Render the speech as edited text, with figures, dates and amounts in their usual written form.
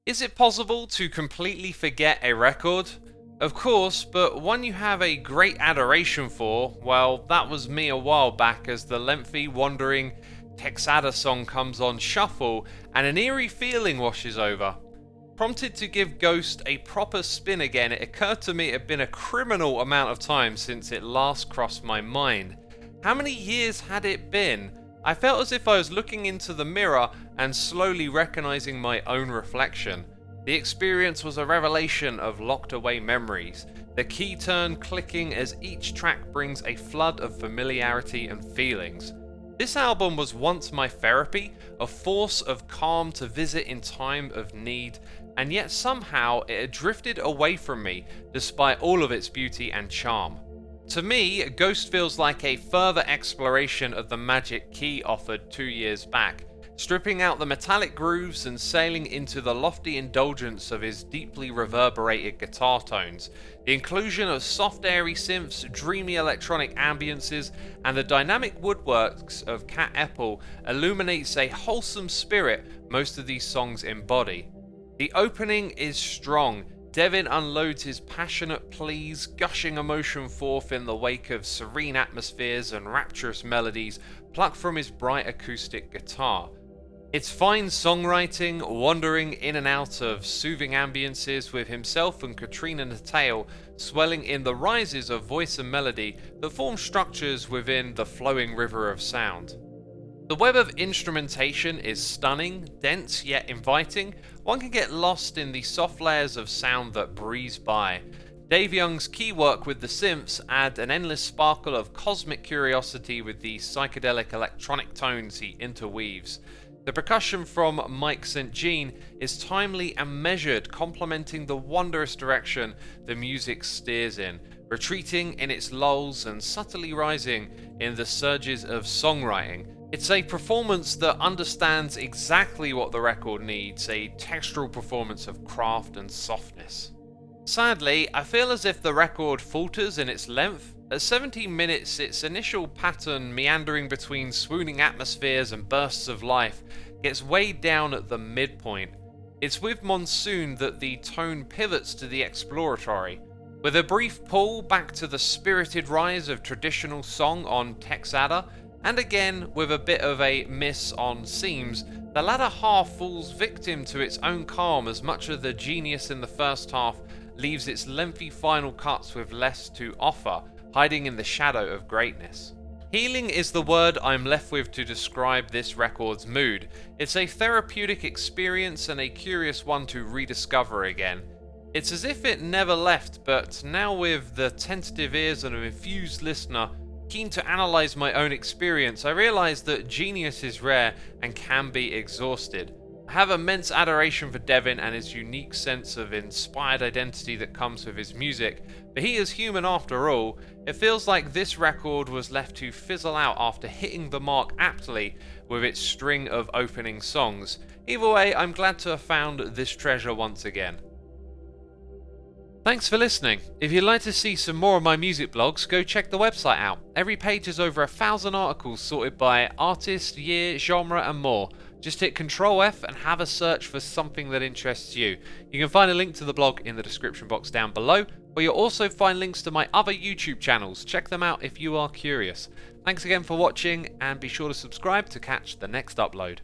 Is it possible to completely forget a record? Of course, but one you have a great adoration for, well, that was me a while back as the lengthy, wandering Texada song comes on shuffle and an eerie feeling washes over. Prompted to give Ghost a proper spin again, it occurred to me it had been a criminal amount of time since it last crossed my mind. How many years had it been? I felt as if I was looking into the mirror and slowly recognizing my own reflection. The experience was a revelation of locked away memories, the key turn clicking as each track brings a flood of familiarity and feelings. This album was once my therapy, a force of calm to visit in time of need, and yet somehow it had drifted away from me despite all of its beauty and charm. To me, Ghost feels like a further exploration of the magic key offered 2 years back, stripping out the metallic grooves and sailing into the lofty indulgence of his deeply reverberated guitar tones. The inclusion of soft airy synths, dreamy electronic ambiences, and the dynamic woodworks of Cat Apple illuminates a wholesome spirit most of these songs embody. The opening is strong. Devin unloads his passionate pleas, gushing emotion forth in the wake of serene atmospheres and rapturous melodies plucked from his bright acoustic guitar. It's fine songwriting, wandering in and out of soothing ambiences with himself and Katrina Natale swelling in the rises of voice and melody that form structures within the flowing river of sound. The web of instrumentation is stunning, dense yet inviting. One can get lost in the soft layers of sound that breeze by. Dave Young's key work with the synths add an endless sparkle of cosmic curiosity with the psychedelic electronic tones he interweaves. The percussion from Mike St. Jean is timely and measured, complementing the wondrous direction the music steers in, retreating in its lulls and subtly rising in the surges of songwriting. It's a performance that understands exactly what the record needs, a textural performance of craft and softness. Sadly, I feel as if the record falters in its length. At 17 minutes, its initial pattern meandering between swooning atmospheres and bursts of life gets weighed down at the midpoint. It's with Monsoon that the tone pivots to the exploratory. With a brief pull back to the spirited rise of traditional song on Texada, and again with a bit of a miss on Seams, the latter half falls victim to its own calm as much of the genius in the first half leaves its lengthy final cuts with less to offer, hiding in the shadow of greatness. Healing is the word I'm left with to describe this record's mood. It's a therapeutic experience and a curious one to rediscover again. It's as if it never left, but now with the tentative ears of an infused listener keen to analyse my own experience, I realise that genius is rare and can be exhausted. I have immense adoration for Devin and his unique sense of inspired identity that comes with his music, but he is human after all. It feels like this record was left to fizzle out after hitting the mark aptly with its string of opening songs. Either way, I'm glad to have found this treasure once again. Thanks for listening. If you'd like to see some more of my music blogs, go check the website out. Every page has over 1,000 articles sorted by artist, year, genre and more. Just hit Ctrl F and have a search for something that interests you. You can find a link to the blog in the description box down below, where you'll also find links to my other YouTube channels. Check them out if you are curious. Thanks again for watching and be sure to subscribe to catch the next upload.